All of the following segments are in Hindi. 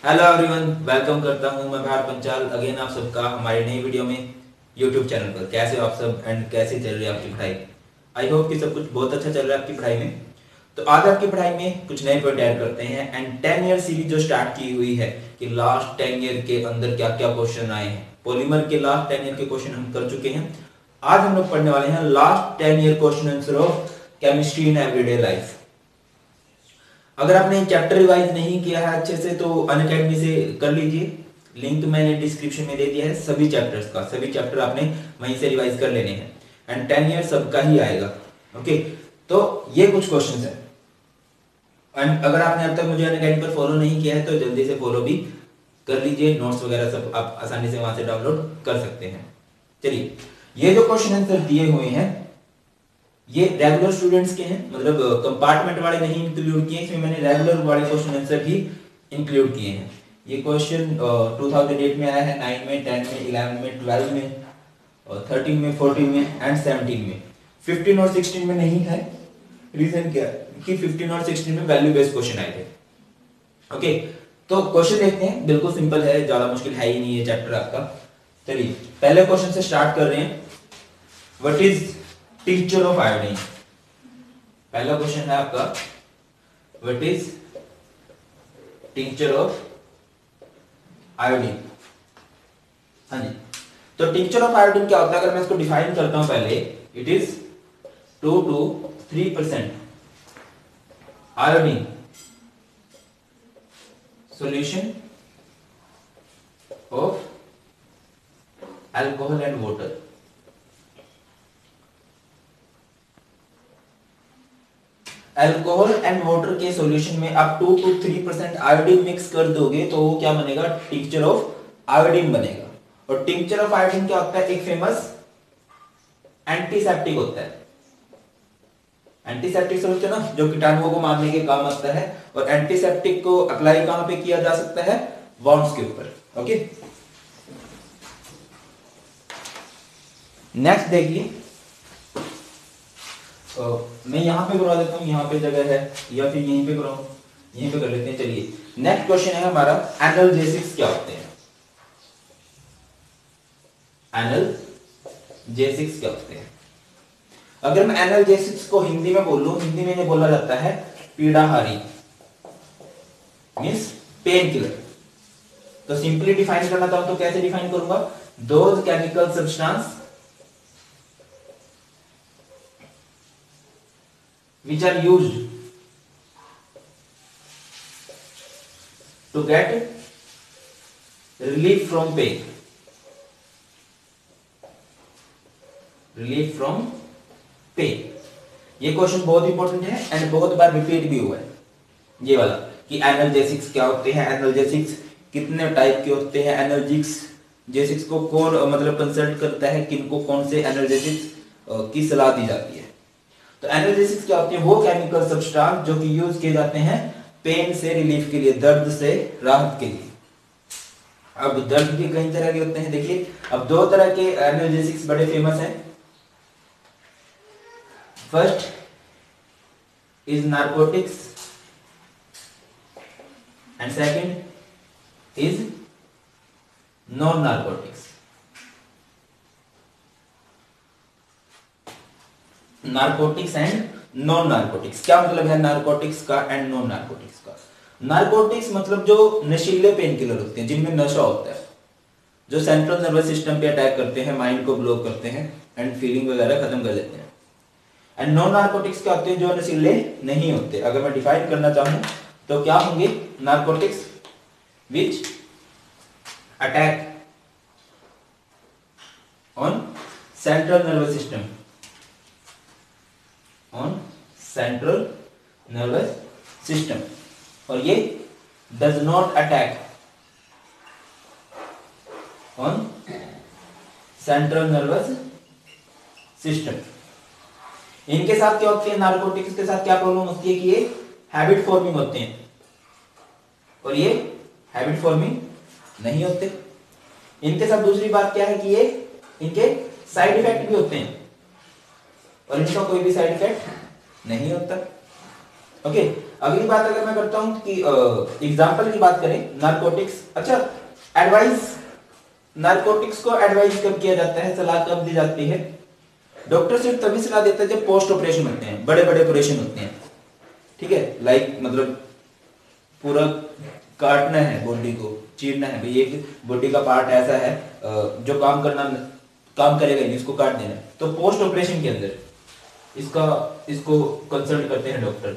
हेलो एवरीवन, वेलकम करता हूं मैं भारत पंचाल अगेन आप सबका हमारी नई वीडियो में यूट्यूब चैनल पर। कैसे हो आप सब एंड कैसे चल रही है आपकी पढ़ाई? आई होप कि सब कुछ बहुत अच्छा चल रहा है आपकी पढ़ाई में। तो आज आपकी पढ़ाई में कुछ नए पॉइंट ऐड करते हैं एंड 10 ईयर सीरीज जो स्टार्ट की हुई है कि लास्ट 10 ईयर के अंदर क्या क्या क्वेश्चन आए हैं। पॉलीमर के लास्ट 10 ईयर के क्वेश्चन हम कर चुके हैं। आज हम लोग पढ़ने वाले हैं last 10 year question answer of chemistry in everyday life. अगर आपने चैप्टर रिवाइज नहीं किया है अच्छे से तो अनअकैडमी से कर लीजिए। लिंक मैंने डिस्क्रिप्शन में दे दिया है सभी चैप्टर्स का। सभी चैप्टर आपने वहीं से रिवाइज कर लेने हैं एंड 10 ईयर सबका ही आएगा। ओके, तो ये कुछ क्वेश्चंस हैं एंड अगर आपने अब तक मुझे अनअकैडमी पर फॉलो नहीं किया है तो जल्दी से फॉलो भी कर लीजिए। नोट्स वगैरह सब आप आसानी से वहां से डाउनलोड कर सकते हैं। चलिए, ये जो क्वेश्चन आंसर दिए हुए हैं ये रेगुलर स्टूडेंट्स के हैं, मतलब कंपार्टमेंट वाले नहीं इंक्लूड किए, इसमें मैंने रेगुलर वाले क्वेश्चन आंसर भी इंक्लूड किए हैं। ये क्वेश्चन 2008 में आया है, 9 में, 10 में, 11 में, 12 में और 13 में, 14 में एंड 17 में। 15 और 16 में नहीं है। रीजन क्या है कि 15 और 16 में वैल्यू बेस्ड क्वेश्चन आए थे। ओके, तो क्वेश्चन देखते हैं। बिल्कुल सिंपल है, ज्यादा मुश्किल है ही नहीं ये चैप्टर आपका। चलिए पहले क्वेश्चन से स्टार्ट कर रहे हैं। What is teacher of iodine? पहला क्वेश्चन है आपका, what is teacher of iodine? हाँ जी, तो टीचर ऑफ आयोडीन क्या होता है? अगर मैं इसको डिफाइन करता हूं पहले, it is 2 to 3% iodine solution of alcohol and water. Alcohol and water के सॉल्यूशन में आप 2 to 3% आयोडीन मिक्स कर दोगे तो वो क्या बनेगा? टिंक्चर ऑफ आयोडीन बनेगा। और टिंक्चर ऑफ आयोडीन क्या होता है? एक फेमस एंटीसेप्टिक होता है। एंटीसेप्टिक समझते हो ना, जो कीटाणुओं को मारने के काम आता है। और एंटीसेप्टिक को अप्लाई कहां पे किया जा सकता है? वॉन्ड्स के ऊपर। ओके, नेक्स्ट देखिए, मैं यहां पे करवा देता हूं, यहां पे जगह है, या फिर यहीं पे कराऊं, यहीं पे कर लेते हैं। चलिए नेक्स्ट क्वेश्चन है हमारा, एनाल्जेसिक्स क्या होते हैं? एनाल्जेसिक्स क्या होते हैं? अगर मैं एनाल्जेसिक्स को हिंदी में बोल लूं, हिंदी में ये बोला जाता है पीड़ाहारी, मींस पेन किलर। तो सिंपली डिफाइन करना चाहूं तो कैसे डिफाइन करूंगा? Those chemical substance which are used to get relief from pain, relief from pain। ये क्वेश्चन बहुत इंपॉर्टेंट है एंड बहुत बार रिपीट भी हुआ है ये वाला कि एनाल्जेसिक्स क्या होते हैं, एनाल्जेसिक्स कितने टाइप के होते हैं, एनाल्जेसिक्स जेसिक्स को कौन मतलब कंसल्ट करता है, किनको कौन से एनाल्जेसिक्स की सलाह दी जाती है। तो एनाल्जेसिक्स क्या होते हैं? वो केमिकल सब्सटेंस जो कि यूज किए जाते हैं पेन से रिलीफ के लिए, दर्द से राहत के लिए। अब दर्द भी कई तरह के होते हैं। देखिए, अब दो तरह के एनाल्जेसिक्स बड़े फेमस हैं। First is narcotics and second is non narcotics. Narcotics and non narcotics, क्या मतलब है नारकोटिक्स का एंड नॉन नारकोटिक्स का? नारकोटिक्स मतलब जो नशीले पेन किलर होते हैं, जिनमें नशा होता है, जो सेंट्रल नर्वस सिस्टम पे अटैक करते हैं, माइंड को ब्लॉक करते हैं एंड फीलिंग वगैरह खत्म कर देते हैं। एंड नॉन नारकोटिक्स क्या होते हैं? जो नशीले नहीं होते। अगर मैं डिफाइन करना चाहूं तो क्या होंगे? Narcotics which attack on central nervous system, on central nervous system, और ये does not attack on central nervous system. इनके साथ क्या होती है? नारकोटिक्स के साथ क्या प्रॉब्लम होती है कि ये हैबिट फॉर्मिंग होते हैं और ये हैबिट फॉर्मिंग नहीं होते। इनके साथ दूसरी बात क्या है कि ये इनके साइड इफेक्ट भी होते हैं और इनका कोई भी साइड इफेक्ट नहीं होता। ओके, अगली बात अगर मैं करता हूं कि एग्जांपल की बात करें नारकोटिक्स। अच्छा, एडवाइस, नारकोटिक्स को एडवाइस कब किया जाता है, सलाह कब दी जाती है? डॉक्टर सिर्फ तभी सलाह देता है जब पोस्ट ऑपरेशन होते हैं, बड़े बड़े ऑपरेशन होते हैं, ठीक है, लाइक मतलब पूरा काटना है बॉडी को, चीरना है, भाई एक बॉडी का पार्ट ऐसा है जो काम करेगा नहीं, इसको काट देना है, तो पोस्ट ऑपरेशन के अंदर इसको कंसल्ट करते हैं डॉक्टर,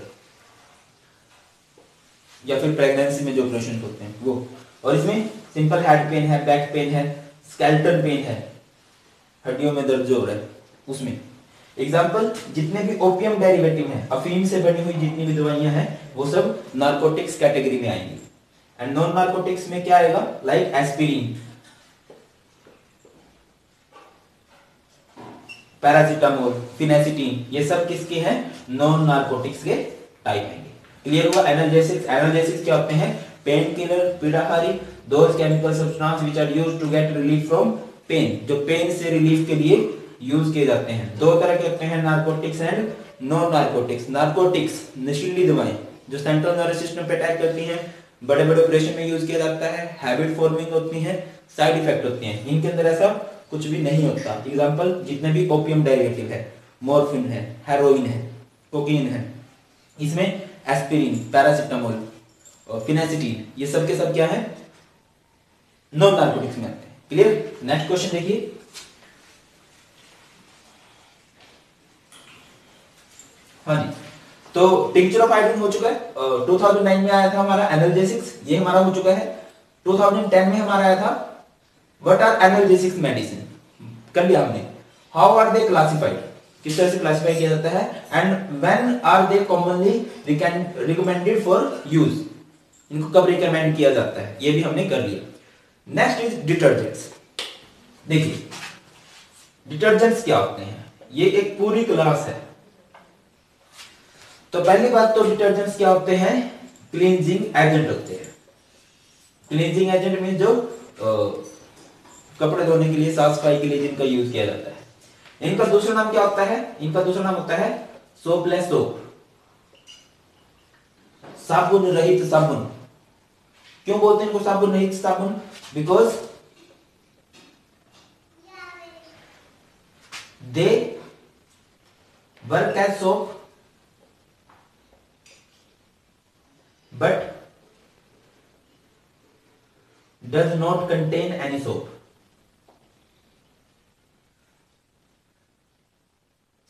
या फिर प्रेगनेंसी में जो ऑपरेशन होते हैं वो। और इसमें सिंपल हेड पेन है, बैक पेन है, स्केलेटल पेन है, हड्डियों में दर्द जो हो रहा है उसमें। एग्जाम्पल, जितने भी ओपियम डेरिवेटिव हैं, अफीम से बनी हुई जितनी भी दवाइयां हैं वो सब नारकोटिक्स कैटेगरी में आएंगी। एंड नॉन नारकोटिक्स में क्या आएगा, लाइक एस्पिरिन, पैरासिटामोल, फिनेसिटीन, ये सब किसके हैं, नॉन नारकोटिक्स के टाइप आएंगे। क्लियर हुआ? एनाल्जेसिक्स, एनाल्जेसिक्स क्या होते हैं, पेन किलर, पीड़ाहारी, those chemical substance which are used to get relief from pain, जो पेन से रिलीफ के लिए यूज किए जाते हैं। दो तरह के होते हैं, narcotics and non narcotics. Narcotics नशीली दवाएं जो सेंट्रल नर्वस सिस्टम पे अटैक करती हैं, बड़े बड़े ऑपरेशन में यूज किया जाता है, हैबिट फॉर्मिंग होती हैं, साइड इफेक्ट होते हैं, इनके अंदर ऐसा कुछ भी नहीं होता। एग्जांपल, जितने भी ओपियम डेरिवेटिव है, मॉर्फिन है, हेरोइन है, कोकीन है, इसमें एस्पिरिन, पैरासिटामोल और फिनेसिटीन, ये सब के सब क्या है, नॉन नारकोटिक्स में आते हैं। क्लियर? नेक्स्ट क्वेश्चन देखिए, हाँ जी, तो टिंचर ऑफ आयोडीन हो चुका है, 2009 में आया था हमारा एनाल्जेसिक्स, ये हमारा हो चुका है। 2010 में हमारा आया था व्हाट आर एनाल्जेसिक्स मेडिसिन, कर लिया हमने। हाउ आर दे क्लासिफाइड, किस तरह से क्लासिफाई किया जाता है, and when are they commonly recommended for use, इनको कब रिकमेंड किया जाता है, ये भी हमने कर लिया। Next is detergents. देखिए डिटर्जेंट्स क्या होते हैं, ये एक पूरी क्लास है। तो पहली बात तो डिटर्जेंट्स क्या होते हैं, क्लींजिंग एजेंट होते हैं। क्लींजिंग एजेंट मीन जो कपड़े धोने के लिए, साफ सफाई के लिए जिनका यूज किया जाता है। इनका दूसरा नाम क्या होता है, इनका दूसरा नाम होता है सोपलेस सोप, साबुन रहित साबुन। क्यों बोलते हैं इनको साबुन रहित साबुन, because they work as soap but does not contain any soap।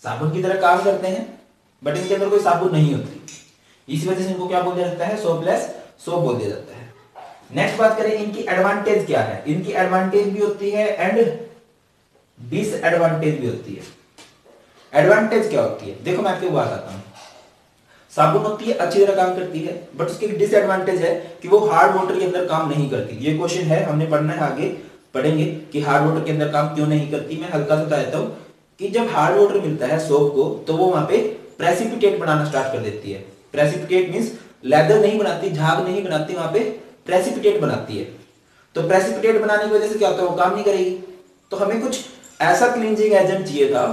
साबुन की तरह काम करते हैं बट इनके अंदर कोई साबुन नहीं होती, इसी वजह से इनको क्या बोल दिया जाता है, सोपलेस सोप बोल दिया जाता है। नेक्स्ट बात करें इनकी एडवांटेज क्या है, इनकी एडवांटेज भी होती है एंड डिसएडवांटेज भी होती है। एडवांटेज क्या होती है, देखो मैं आपको बात आता हूं, साबुन होती है, अच्छी तरह काम करती है, बट उसकी डिसएडवांटेज है कि वो हार्ड वाटर के अंदर काम नहीं करती। ये क्वेश्चन है, हमने पढ़ना है, आगे पढ़ेंगे कि हार्ड वाटर के अंदर काम क्यों नहीं करती। मैं हल्का सा बता देता हूं कि जब हार्ड वाटर मिलता है सोप को, तो वो वहां पे प्रेसिपिटेट बनाना स्टार्ट कर देती है। प्रेसिपिटेट मींस लेदर नहीं बनाती, झाग नहीं बनाती, वहां पे प्रेसिपिटेट बनाती है। तो प्रेसिपिटेट बनाने की वजह से क्या होता है, वो काम नहीं करेगी। तो हमें कुछ ऐसा क्लींजिंग एजेंट चाहिए था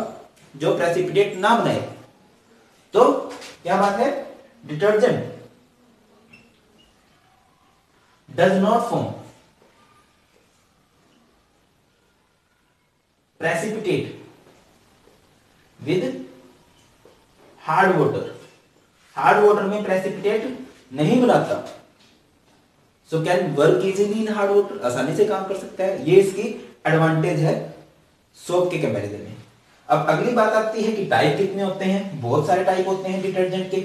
जो प्रेसिपिटेट ना बनाए। तो क्या बात है, detergent does not form precipitate with hard water, hard water में प्रेसिपिटेट नहीं बनाता, so can work easily in hard water, आसानी से काम कर सकता है। ये इसकी एडवांटेज है सोप के कंपैरिजन में। अब अगली बात आती है कि टाइप कितने होते हैं, बहुत सारे टाइप होते हैं डिटर्जेंट के।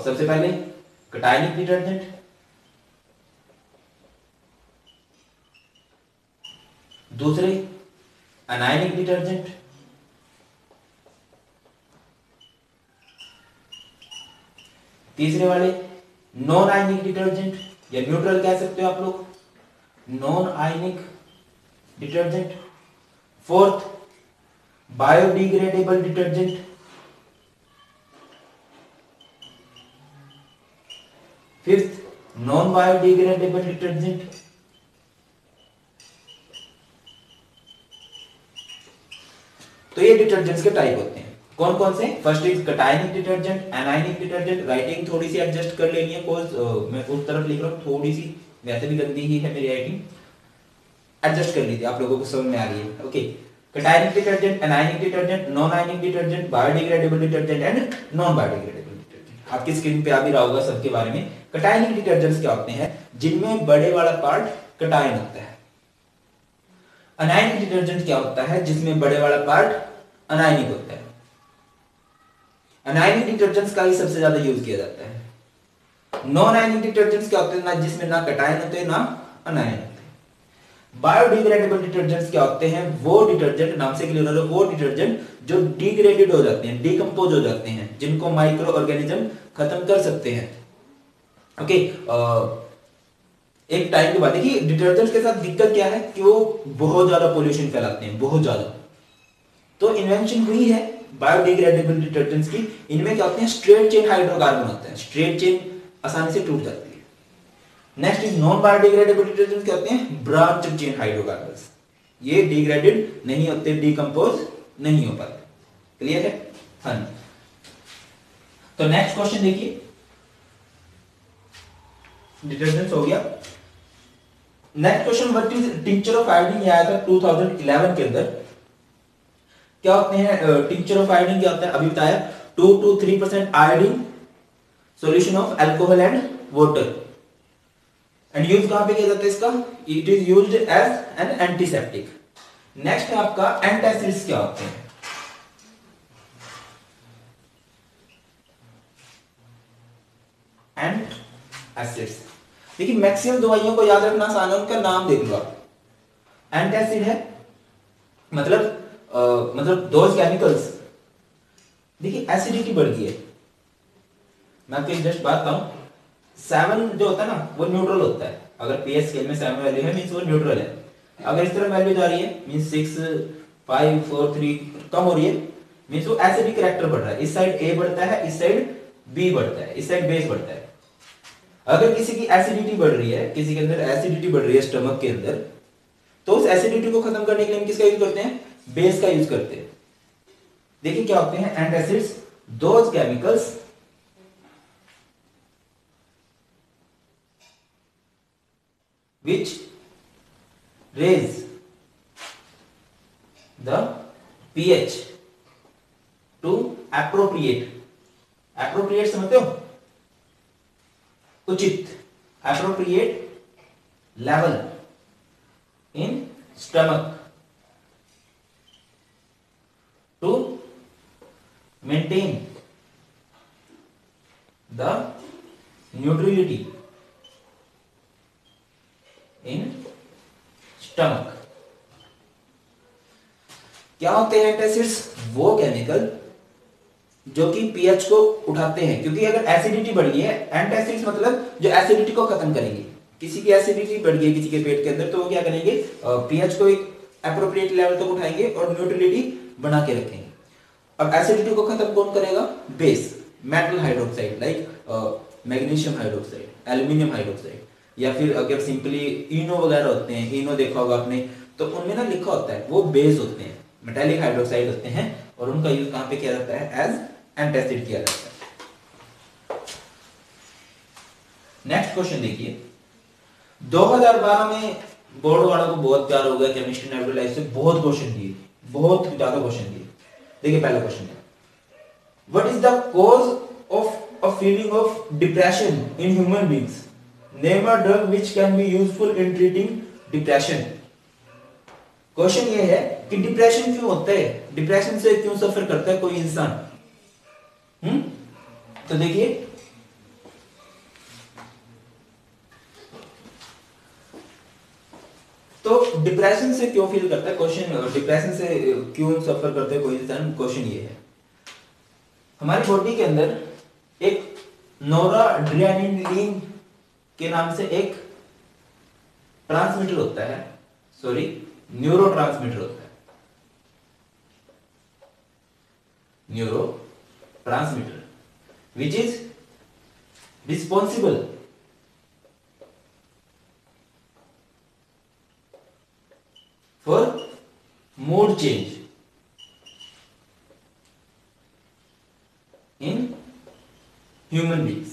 सबसे पहले कटायनिक डिटर्जेंट, दूसरे अनायनिक डिटर्जेंट, तीसरे वाले नॉन आयनिक डिटर्जेंट या न्यूट्रल कह सकते हो आप लोग, non ionic detergent, fourth biodegradable detergent, fifth non biodegradable detergent, तो ये डिटर्जेंट्स के टाइप होते हैं। कौन कौन से? First is cationic detergent, anionic detergent. Writing थोड़ी सी एडजस्ट कर लेनी है, कोर्स मैं उस तरफ लिख रहा हूँ, थोड़ी सी वैसे भी गंदी ही है मेरी राइटिंग, एडजस्ट कर लीजिए, आप लोगों को समझ में आ रही है। Okay, cationic detergent, anionic detergent, non ionic detergent, biodegradable detergent and non biodegradable detergent. आपकी स्क्रीन पे आ भी रहा होगा सबके बारे में। कटायनिक डिटर्जेंट्स क्या होते हैं? जिनमें बड़े वाला पार्ट कटायन होता है। अनायनिक डिटर्जेंट क्या होता है? जिसमें बड़े वाला पार्ट अनायनिक होता है। अनायनिक डिटर्जेंट्स का ही सबसे ज्यादा यूज किया जाता है। नॉन आयनिक डिटर्जेंट्स क्या होते हैं? ना जिसमें ना कटायन होते हैं ना अनायन होते हैं। बायोडिग्रेडेबल डिटर्जेंट्स क्या होते हैं? वो डिटर्जेंट, नाम से क्लियर हो, वो डिटर्जेंट जो डिग्रेडेड हो जाते हैं, डिकम्पोज हो जाते हैं, जिनको माइक्रो ऑर्गेनिज्म खत्म कर सकते हैं। ओके, एक टाइम के बाद देखिए डिटर्जेंट्स के साथ दिक्कत क्या है कि वो बहुत ज्यादा पोल्यूशन फैलाते हैं, बहुत ज्यादा। तो इन्वेंशन हुई है बायोडिग्रेडेबल डिटर्जेंट्स की। इनमें क्या होते हैं? स्ट्रेट चेन हाइड्रोकार्बन होते हैं, स्ट्रेट चेन आसानी से टूट जाती है। Next is non biodegradable detergents क्या होते हैं? Branch chain hydrocarbons. ये डिग्रेडेड नहीं होते, डिकम्पोज नहीं हो पाते। क्लियर है? हाँ। तो नेक्स्ट क्वेश्चन देखिए, डिटर्जेंट्स हो गया। Next question, what is tincture of iodine? आया था 2011 के अंदर। क्या होते हैं टिंचर ऑफ आयोडीन? क्या होता है? अभी बताया, 2 to 3% iodine solution of alcohol and water. And use कहां पे किया जाता है इसका? It is used as an antiseptic. Next है आपका एंटासिड्स क्या होते हैं? एंटासिड्स, देखिए मैक्सिमम दवाइयों को याद रखना आसान है, उनका नाम देख लो आप। एंटासिड है मतलब दोज केमिकल्स, देखिए एसिडिटी बढ़ गई है। मैं आपको एक जस्ट बात बताऊं, 7 जो होता है ना वो न्यूट्रल होता है। अगर पीएच स्केल में 7 वैल्यू है मींस वो न्यूट्रल है। अगर इस तरह वैल्यू जा रही है मींस 6 5 4 3 कम हो रही है मींस वो एसिडिक कैरेक्टर बढ़ रहा है। इस साइड ए बढ़ता है, इस साइड बी बढ़ता है, इस साइड बेस बढ़ता है। अगर किसी की एसिडिटी बढ़ रही है, किसी के अंदर एसिडिटी बढ़ रही है स्टमक के अंदर, तो उस एसिडिटी को खत्म करने के लिए हम किसका यूज करते हैं? बेस का यूज करते हैं। देखिए क्या होते हैं antacids? Those chemicals which raise the pH to appropriate समझते हो? उचित, appropriate level in stomach to maintain the neutrality in stomach. क्या होते हैं एंटासिड्स? वो केमिकल जो कि पीएच को उठाते हैं, क्योंकि अगर एसिडिटी बढ़ गई है, एंटासिड्स मतलब जो एसिडिटी को खत्म करेंगे। किसी की एसिडिटी बढ़ गई है किसी के पेट के अंदर, तो वो क्या करेंगे? पीएच को एक एप्रोप्रिएट लेवल तक उठाएंगे और न्यूट्रलिटी बना के रखेंगे। अब एसिडिटी को खत्म कौन करेगा? Base, metal hydroxide like magnesium hydroxide, aluminium hydroxide, या फिर अगर सिंपली इनो वगैरह होते हैं, इनो देखा होगा आपने, तो उनमें ना लिखा होता है वो बेस होते हैं, मेटालिक हाइड्रोक्साइड होते हैं, और उनका यूज कहां पे किया जाता है? एज एंटासिड किया जाता है। नेक्स्ट क्वेश्चन देखिए, 2012 में बोर्ड वालों को बहुत प्यार हो गया केमिस्ट्री नेबुलाइज से, बहुत क्वेश्चन दिए, बहुत ज्यादा क्वेश्चन दिए। देखिए पहला क्वेश्चन है, what is the cause of a feeling of depression in human beings? Name a drug which can be useful in treating depression. Question ये है कि डिप्रेशन क्यों होता है, डिप्रेशन से क्यों सफर करता है कोई इंसान? तो देखिए, तो डिप्रेशन से क्यों फील करता है, क्वेश्चन डिप्रेशन से क्यों सफर करता है कोई इंसान, क्वेश्चन ये है। हमारी बॉडी के अंदर एक नोराड्रेनालिन के नाम से एक ट्रांसमीटर होता है, सॉरी न्यूरोट्रांसमीटर होता है, neurotransmitter which is responsible for mood change, human beings.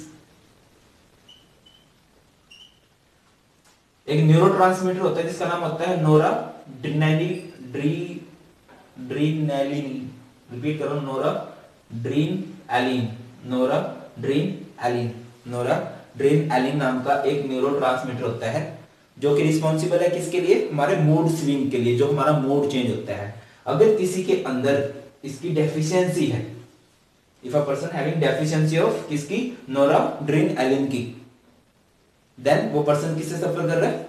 एक न्यूरोट्रांसमीटर होता है जिसका नाम होता है नोरा ड्रीनैलिन। रिपीट करो, नोरा ड्रीनएलिन। नोरा ड्रीनएलिन नाम का एक न्यूरोट्रांसमीटर होता है जो कि रिस्पॉन्सिबल है किसके लिए? हमारे मूड स्विंग के लिए, जो हमारा मूड चेंज होता है। अगर किसी के अंदर इसकी डेफिशिएंसी है, if a person having deficiency of किसकी? नोराड्रेनालिन की, देन वो पर्सन किससे सफर कर रहा है?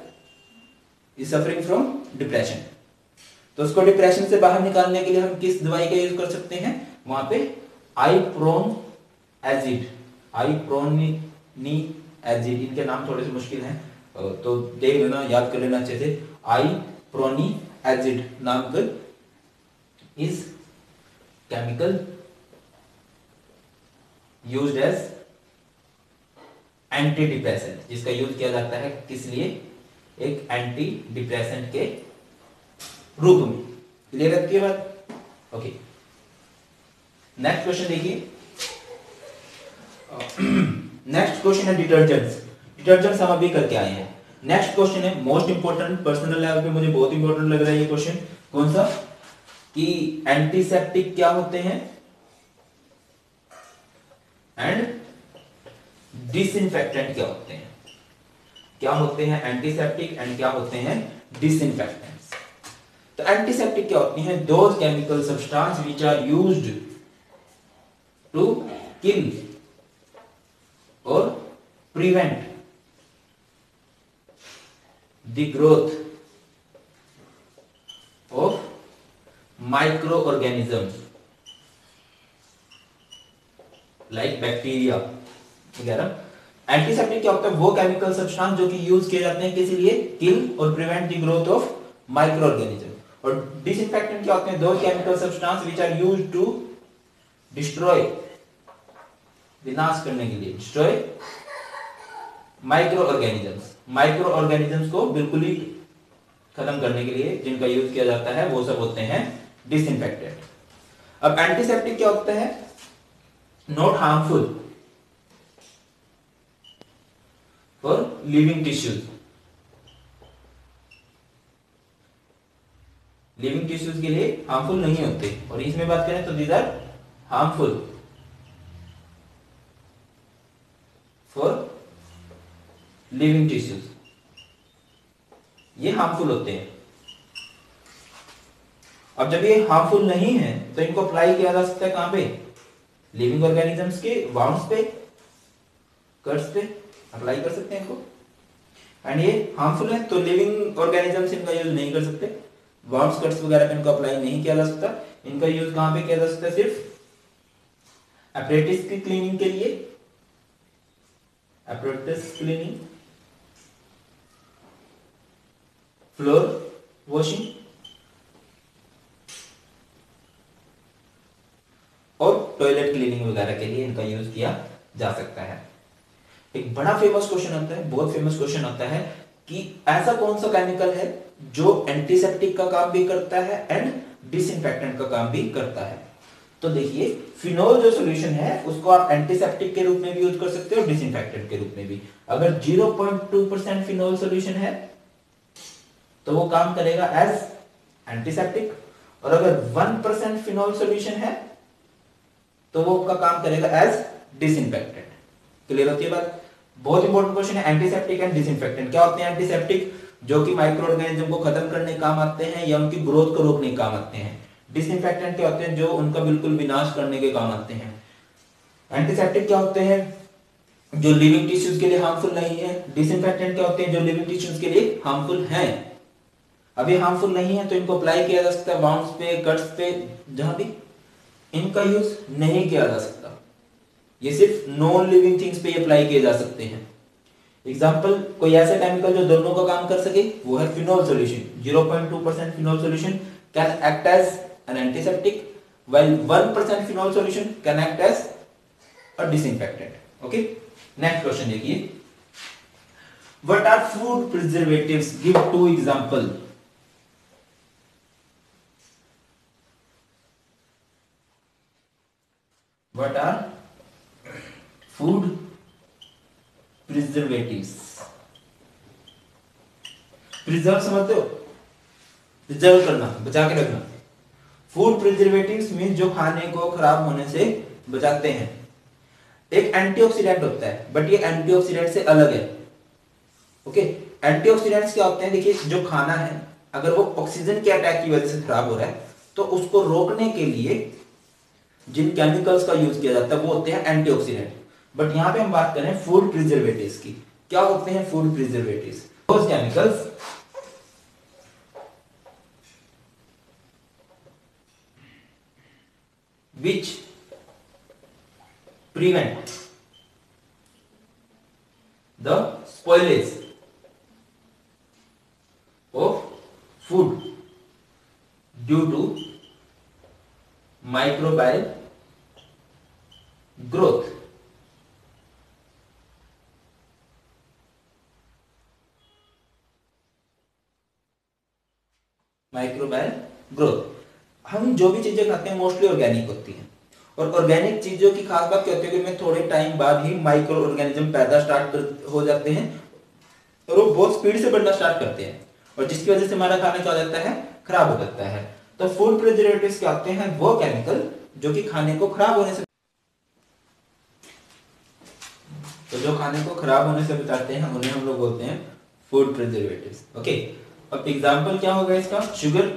Is suffering from depression. तो उसको डिप्रेशन से बाहर निकालने के लिए हम किस दवाई का यूज कर सकते हैं? वहां पे आइप्रोनिएजिड, इनके नाम थोड़े से मुश्किल हैं तो देख लेना, याद कर लेना अच्छे से। आइप्रोनिएजिड नाम का is chemical used as antidepressant, जिसका यूज किया जाता है किस लिए? एक एंटी डिप्रेसेंट के रूप में। क्लियर है ये बात? ओके, नेक्स्ट क्वेश्चन देखिए। नेक्स्ट क्वेश्चन है डिटर्जेंट्स हम अभी करके आए हैं। नेक्स्ट क्वेश्चन है मोस्ट इंपोर्टेंट, पर्सनल लेवल पे मुझे बहुत इंपोर्टेंट लग रहा है ये क्वेश्चन। कौन सा? कि एंटीसेप्टिक क्या होते हैं एंड डिसइंफेक्टेंट क्या होते हैं। क्या होते हैं एंटीसेप्टिक एंड क्या होते हैं डिसइंफेक्टेंट्स। तो एंटीसेप्टिक क्या होती हैं? Those chemical substance which are used to kill और prevent the growth of micro organisms like bacteria वगैरह। एंटीसेप्टिक क्या होता है? वो केमिकल सब्सटेंस जो कि यूज किए जाते हैं किस लिए? किल और prevent the growth of microorganism. और डिसइंफेक्टेंट क्या होते हैं? दो chemical substance which are used to destroy, विनाश करने के लिए, destroy microorganisms. Microorganisms को बिल्कुल ही खत्म करने के लिए जिनका यूज किया जाता है वो सब होते हैं डिसइंफेक्टेंट। अब एंटीसेप्टिक क्या होता है? Not harmful for living tissues. Living tissues के लिए हार्मफुल नहीं होते, और इसमें बात करें तो these are harmful for living tissues. ये हार्मफुल होते हैं। अब जब ये हार्मफुल नहीं है तो इनको अप्लाई किया जा सकता है कहां पे? लिविंग ऑर्गेनिजम्स के वाउंड्स पे, कट्स पे अप्लाई कर सकते हैं इनको। एंड ये हार्मफुल है तो लिविंग ऑर्गेनिजम्स इनका यूज नहीं कर सकते, वाउंड्स, कट्स वगैरह पे इनको अप्लाई नहीं किया जा सकता। इनका यूज कहां पे किया जा सकता है? सिर्फ एपरेटिस की क्लीनिंग के लिए, एपरेटिस क्लीनिंग, फ्लोर वॉशिंग और टॉयलेट क्लीनिंग वगैरह के लिए इनका यूज किया जा सकता है। एक बड़ा फेमस क्वेश्चन आता है, बहुत फेमस क्वेश्चन आता है कि ऐसा कौन सा केमिकल है जो एंटीसेप्टिक का काम भी करता है एंड डिसइंफेक्टेंट का काम भी करता है। तो देखिए, फिनोल जो सॉल्यूशन है उसको आप एंटीसेप्टिक के रूप में भी यूज कर सकते हो, डिसइंफेक्टेंट के रूप में भी। अगर 0.2% फिनोल सॉल्यूशन है तो वो काम करेगा एज एंटीसेप्टिक, और अगर 1% फिनोल सॉल्यूशन है तो वो का काम करेगा एज डिसइंफेक्टेंट। क्लियर होती है बात? बहुत इंपॉर्टेंट क्वेश्चन है। एंटीसेप्टिक एंड डिसइंफेक्टेंट क्या होते हैं? एंटीसेप्टिक जो कि माइक्रो ऑर्गेनिज्म को खत्म करने काम आते हैं या उनकी ग्रोथ को रोकने काम आते हैं। डिसइंफेक्टेंट क्या होते हैं? जो उनका बिल्कुल विनाश करने के काम आते हैं। एंटीसेप्टिक क्या होते हैं? जो लिविंग टिश्यूज के लिए हार्मफुल नहीं है। डिसइंफेक्टेंट क्या होते हैं? जो लिविंग टिश्यूज के लिए हार्मफुल हैं। अभी हार्मफुल नहीं है तो इनको अप्लाई किया जा सकता है वाउंड्स पे, कट्स पे, जहां भी इनका यूज नहीं किया जा सकता। ये सिर्फ नॉन लिविंग थिंग्स पे अप्लाई किए जा सकते हैं। एग्जांपल, कोई ऐसा केमिकल जो दोनों का काम कर सके वो है phenol solution. 0.2% phenol solution can act as an antiseptic while 1% phenol solution can act as a disinfectant. Okay, next question देखिए। What are food preservatives? Give 2 example. What are food preserve समझते हो, प्रिजर्व करना, बचा के रखना। फूड प्रिजर्वेटिव्स मीन जो खाने को खराब होने से बचाते हैं। एक एंटीऑक्सीडेंट होता है, बट ये एंटीऑक्सीडेंट से अलग है। ओके, एंटीऑक्सीडेंट्स क्या होते हैं? देखिए, जो खाना है अगर वो ऑक्सीजन के अटैक की वजह से खराब हो रहा है तो उसको रोकने के लिए जिन केमिकल्स का यूज किया जाता है वो होते हैं एंटीऑक्सीडेंट। बट यहां पे हम बात करें फूड प्रिजर्वेटिव्स की। क्या होते हैं food preservatives? Those chemicals which prevent the spoilage of food due to microbial growth। Microbial growth. हम जो भी चीजें खाते हैं मोस्टली ऑर्गेनिक होती हैं, और ऑर्गेनिक चीजों की खास बात क्या होती है कि उनमें थोड़े टाइम बाद ही माइक्रो ऑर्गेनिज्म पैदा हो जाते हैं और वो बहुत स्पीड से बढ़ना स्टार्ट करते हैं, और जिसकी वजह से हमारा खाना क्या हो जाता है? खराब हो जाता है। तो फूड प्रिजर्वेटिव्स क्या होते हैं? वो केमिकल जो कि खाने को खराब होने से, तो जो खाने को खराब होने से बचाते हैं उन्हें हम लोग बोलते हैं फूड प्रिजर्वेटिव्स। ओके, अब एग्जांपल क्या होगा इसका? Sugar,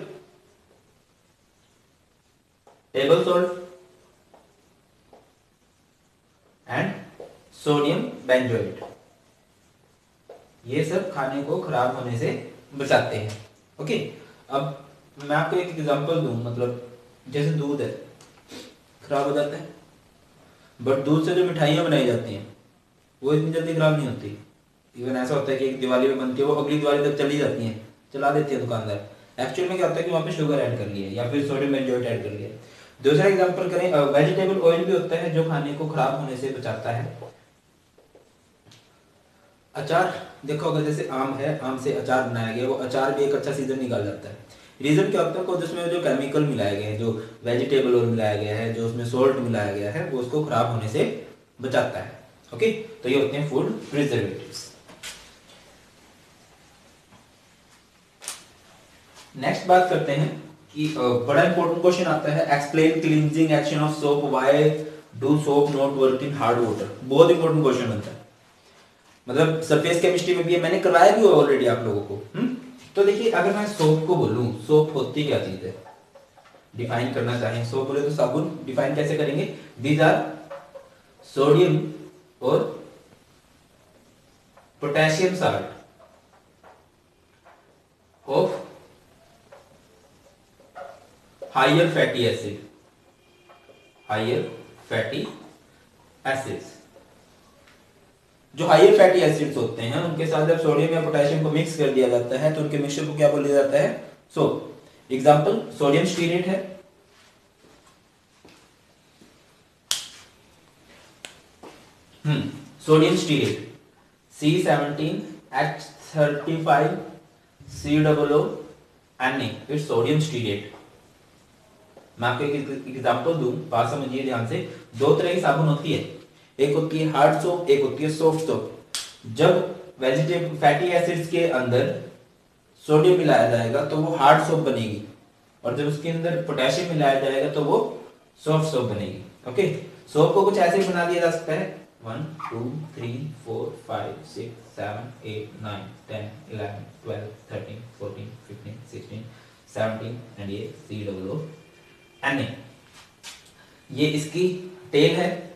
table salt and sodium benzoate, ये सब खाने को खराब होने से बचाते हैं। ओके, अब मैं आपको एक एग्जांपल दूं, मतलब जैसे दूध है, खराब हो जाता है, बट दूध से जो मिठाइयाँ बनाई जाती हैं वो इतनी जल्दी खराब नहीं होती। इवन ऐसा होता है कि एक दिवाली में बनती है, वो अगली दिवाली तक चली जाती है, चला देती है दुकानदार। एक्चुअल में क्या होता है कि वहाँ पे शुगर ऐड कर लिया या फिर सोडियम बेंजोएट ऐड कर लिया। दूसरा एग्जांपल करें, वेजिटेबल ऑयल भी होता है जो खाने को खराब होने से बचाता है। अचार देखो, अगर जैसे आम है, आम से अचार बनाया गया, वो अचार भी एक अच्छा सीजन निकाल जाता है। रीजन क्या होता है? जिसमें जो केमिकल मिलाए गए हैं, जो वेजिटेबल ऑयल मिलाया गया है, जो उसमें सोल्ट मिलाया गया है, वो उसको खराब होने से बचाता है। ओके, तो ये होते हैं फूड प्रिजर्वेटिव्स। नेक्स्ट बात करते हैं कि बड़ा इंपॉर्टेंट क्वेश्चन आता है, explain cleansing action of soap, why do soap not work in hard water. बहुत इंपॉर्टेंट क्वेश्चन होता है, मतलब सरफेस केमिस्ट्री में भी है, मैंने करवाया भी ऑलरेडी आप लोगों को। तो देखिए, अगर मैं सोप को बोलूं, सोप होती क्या चीज है? डिफाइन करना चाहें, सोप बोले तो साबुन, डिफाइन कैसे करेंगे? दीज आर सोडियम और potassium salt of higher fatty acid, higher fatty acids. जो हायर फैटी एसिड्स होते हैं उनके साथ जब सोडियम या पोटेशियम को मिक्स कर दिया जाता है तो उनके मिक्सचर को क्या बोला जाता है? सोप। एग्जांपल सोडियम स्टीरेट है, sodium stearate C17H35COO it's sodium stearate. मैं आपको एक एग्जांपल दूं, बात समझिए ध्यान से। दो तरह की साबुन होती है, एक होती है हार्ड सोप, एक होती है सॉफ्ट सोप। जब वेजिटेबल फैटी एसिड्स के अंदर सोडियम मिलाया जाएगा तो वो हार्ड सोप बनेगी, और जब उसके अंदर पोटेशियम मिलाया जाएगा तो वो सॉफ्ट सोप बनेगी। ओके, सोप को कुछ ऐसे ही बना दिया जा सकता है, 1 2 3 4 5 6 7 8 9 10 11 12 13 14 15 16 17 एंड ये COO। ये इसकी टेल है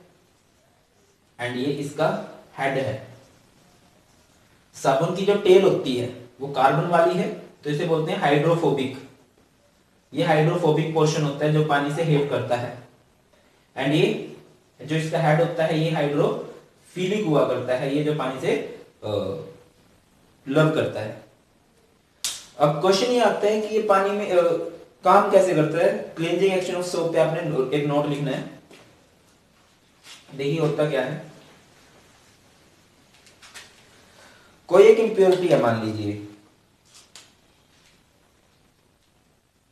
एंड ये इसका हेड है। साबुन की जो टेल होती है वो कार्बन वाली है, तो इसे बोलते हैं हाइड्रोफोबिक। ये हाइड्रोफोबिक पोर्शन होता है जो पानी से हेट करता है, एंड ये जो इसका हेड होता है ये हाइड्रोफिलिक हुआ करता है, ये जो पानी से लव करता है। अब क्वेश्चन ये आता है कि ये पानी में काम कैसे करता है? क्लींजिंग एक्शन ऑफ सोप पे आपने एक नोट लिखना है। देखिए होता क्या है, कोई एक इंप्योरिटी है, मान लीजिए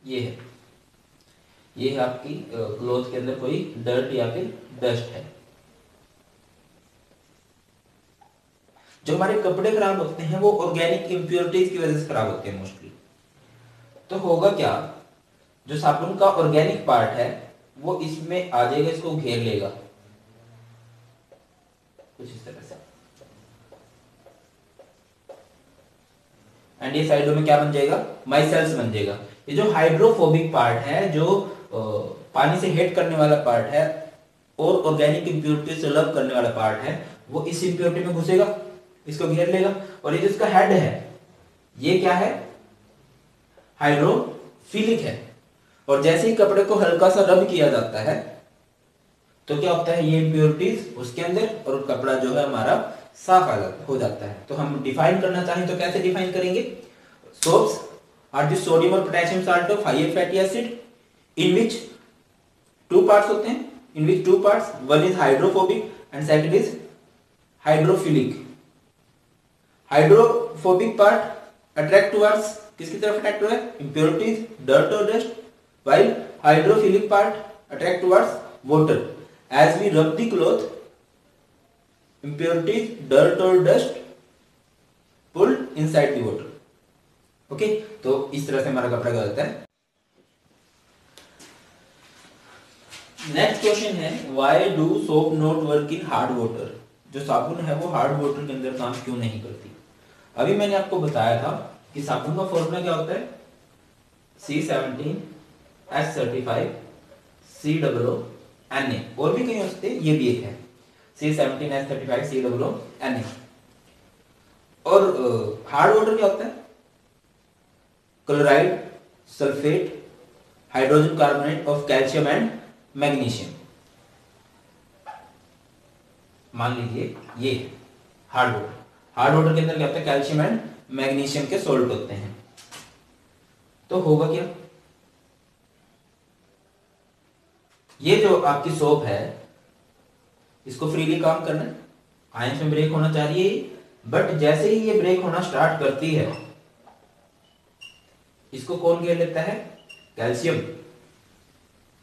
ये है आपकी क्लॉथ के अंदर कोई डर्ट या फिर डस्ट है। जो हमारे कपड़े खराब होते हैं वो ऑर्गेनिक इम्प्योरिटीज की वजह से खराब होते हैं मोस्टली। तो होगा क्या, जो साबुन का ऑर्गेनिक पार्ट है वो इसमें आ जाएगा, इसको घेर लेगा कुछ इस तरह से, एंड ये साइडों में क्या बन जाएगा, माइसेल्स बन जाएगा। ये जो हाइड्रोफोबिक पार्ट है, जो पानी से हेट करने वाला पार्ट है और ऑर्गेनिक इंप्योरिटी से लव करने वाला पार्ट है, वो इस इंप्योरिटी में घुसेगा, इसको घेर लेगा। और ये जो इसका हेड है ये क्या है, हाइड्रोफिलिक है। और जैसे ही कपड़े को हल्का सा रब किया जाता है तो क्या होता है, ये इंप्योरिटीज उसके अंदर, और कपड़ा जो है हमारा साफ हो जाता है। तो हम डिफाइन करना चाहें तो कैसे डिफाइन करेंगे, सोप्स आर द सोडियम और potassium salt of high fatty acid in which two parts होते हैं, in which two parts, one is hydrophobic and second is hydrophilic. Hydrophobic part attract towards, किसकी तरफ अट्रैक्ट हो रहा है, इंप्योरिटीज, डर्ट और dust, while hydrophilic part attract towards water. As we rub the cloth, impurities, dirt or dust pulled inside the water. Okay, तो इस तरह से हमारा कपड़ा क्या होता है। नेक्स्ट क्वेश्चन है, why do soap not work in hard water? जो साबुन है वो हार्ड वाटर के अंदर काम क्यों नहीं करती। अभी मैंने आपको बताया था कि साबुन का फॉर्मूला क्या होता है, C17 H35 COO Na, और भी कहीं हो सकते हैं, ये भी एक है C17 H35 COO Na। और हार्ड वाटर क्या होता है, chloride, sulphate, hydrogen carbonate of calcium and magnesium. मान लीजिए ये हार्ड वाटर, हार्ड वाटर के अंदर क्या होता है, कैल्शियम एंड मैग्नीशियम के सोल्ट होते हैं। तो होगा क्या, ये जो आपकी सोप है इसको फ्रीली काम करना है, आयंस में ब्रेक होना चाहिए, बट जैसे ही ये ब्रेक होना स्टार्ट करती है इसको कौन घेर लेता है, कैल्शियम,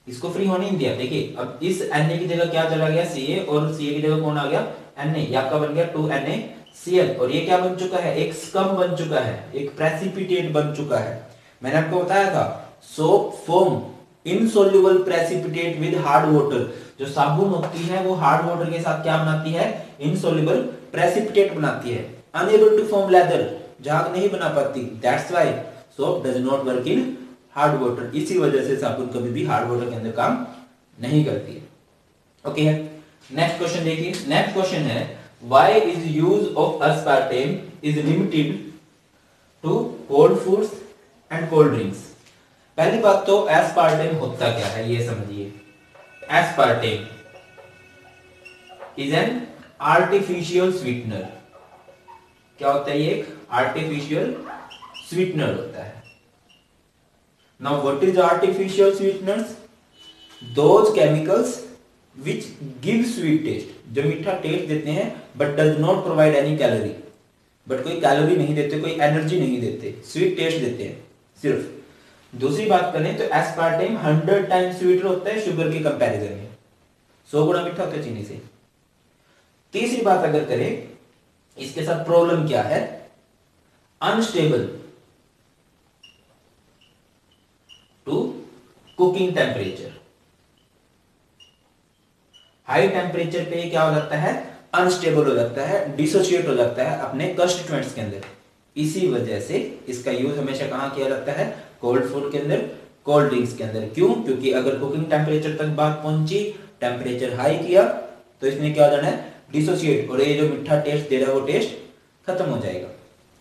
इसको फ्री होने नहीं दिया। देखिए अब इस Na की जगह क्या चला गया, Ca, और Ca की जगह कौन आ गया, Na, ये आपका बन गया 2NaCl, और ये क्या बन चुका है, एक स्कम बन चुका है, एक प्रेसिपिटेट बन चुका है। मैंने आपको बताया था soap form insoluble precipitate with hard water. जो साबुन होती है वो हार्ड वाटर के साथ क्या बनाती है, इनसोल्यूबल प्रेसिपिटेट बनाती है, अनएबल टू फॉर्म लेदर, झाग नहीं बना पाती। That's why soap does not work in hard water. इसी वजह से साबुन कभी भी हार्ड वाटर के अंदर काम नहीं करती है। ओके है, नेक्स्ट क्वेश्चन देखिए। नेक्स्ट क्वेश्चन है, why is use of aspartame is limited to cold foods and cold drinks. पहली बात तो एस्पार्टेम होता क्या है ये समझिए। Aspartame is an artificial sweetener. क्या होता है, ये एक आर्टिफिशियल स्वीटनर होता है। Now what is artificial sweeteners, those chemicals which give sweet taste, जो मीठा टेस्ट देते हैं but does not provide any calorie, but कोई कैलोरी नहीं देते, कोई एनर्जी नहीं देते, स्वीट टेस्ट देते हैं सिर्फ। दूसरी बात करें तो एस्पार्टेम 100 टाइम्स स्वीटर होता है शुगर के कंपैरिजन में, 100 गुना मीठा होता है चीनी से। तीसरी बात अगर करें, इसके साथ प्रॉब्लम क्या है, unstable to cooking temperature. High temperature पे क्या हो जाता है, अनस्टेबल हो जाता है, डिसोसिएट हो जाता है अपने कंस्टिट्यूएंट्स के अंदर। इसी वजह से इसका यूज हमेशा कहां किया जाता है, कोल्ड फूड के अंदर, कोल्ड ड्रिंक्स के अंदर। क्यों, क्योंकि अगर कुकिंग टेम्परेचर तक बात पहुंची, टेम्परेचर हाई किया तो इसमें क्या हो जाना है, डिसोसिएट, और ये जो मीठा टेस्ट दे रहा है वो टेस्ट खत्म हो जाएगा।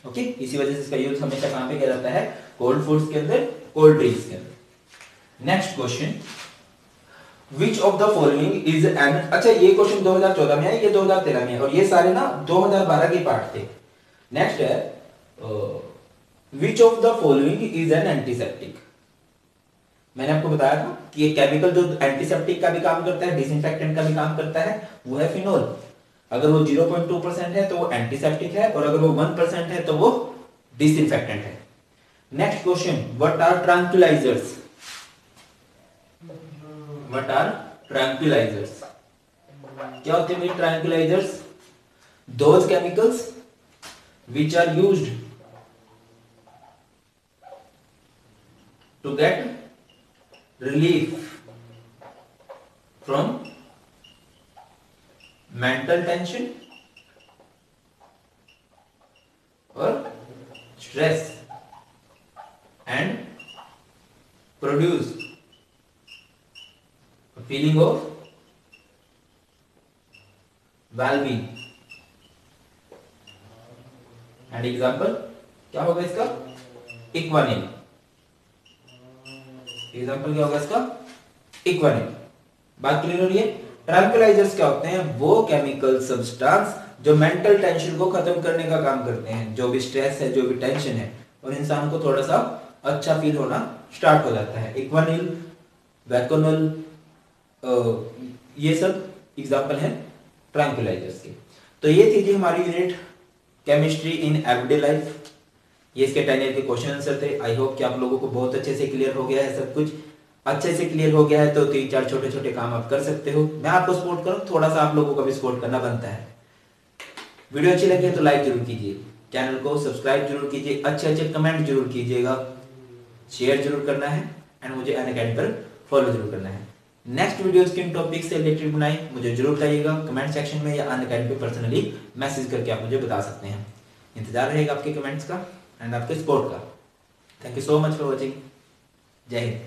ओके, इसी वजह से इसका यूज हमेशा कहां पे किया जाता है, कोल्ड फूड्स के अंदर, कोल्ड ड्रिंक्स के अंदर। Next question, which of the following is an, अच्छा ये क्वेश्चन 2014 में है, ये 2013 में है, और ये सारे ना 2012 के पार्ट थे। नेक्स्ट है, which of the following is an antiseptic. मैंने आपको बताया था कि ये केमिकल जो एंटीसेप्टिक का भी काम करता है, डिसइंफेक्टेंट का भी काम करता है, वो है फिनोल। अगर वो 0.2% है तो वो एंटीसेप्टिक है, और अगर वो 1% है तो वो डिसइंफेक्टेंट है। Next question, what are tranquillisers, what are tranquillisers, क्या होते हैं tranquillisers, those chemicals which are used to get relief from mental tension or stress and produce a feeling of well-being. And example क्या होगा इसका? इक्वानिल। एग्जाम्पल क्या होगा इसका? इक्वानिल। बात क्लियर हो रही है? ट्रैंक्विलाइजर्स क्या होते हैं? वो केमिकल सब्सटेंस जो मेंटल टेंशन को खत्म करने का काम करते हैं। जो भी स्ट्रेस है, जो भी टेंशन है, और इंसान को थोड़ा सा अच्छा फील होना स्टार्ट हो जाता है। इक्वानिल, वैकोनल, ये सब एग्जाम्पल हैं ट्रैंक्विलाइजर्स के। तो ये थी जी हमारी unit chemistry in everyday life. ये इसके 10 ईयर के क्वेश्चन आंसर थे। आई होप कि आप लोगों को बहुत अच्छे से क्लियर हो गया है, सब कुछ अच्छे से क्लियर हो गया है। तो 3-4 छोटे छोटे काम आप कर सकते हो। मैं आपको सपोर्ट करूँ, थोड़ा सा आप लोगों का भी सपोर्ट करना बनता है। वीडियो अच्छी लगी तो लाइक जरूर कीजिए, चैनल को सब्सक्राइब जरूर कीजिए, अच्छे अच्छे कमेंट जरूर कीजिएगा, शेयर जरूर करना है एंड मुझे अनअकैडमी पर फॉलो जरूर करना है। नेक्स्ट वीडियोस किन टॉपिक से रिलेटेड बनाई मुझे जरूर बताइएगा कमेंट सेक्शन में, या अनअकैडमी पे पर्सनली मैसेज करके आप मुझे बता सकते हैं। इंतजार रहेगा आपके कमेंट्स का एंड आपके सपोर्ट का। Thank you so much for watching. जय हिंद।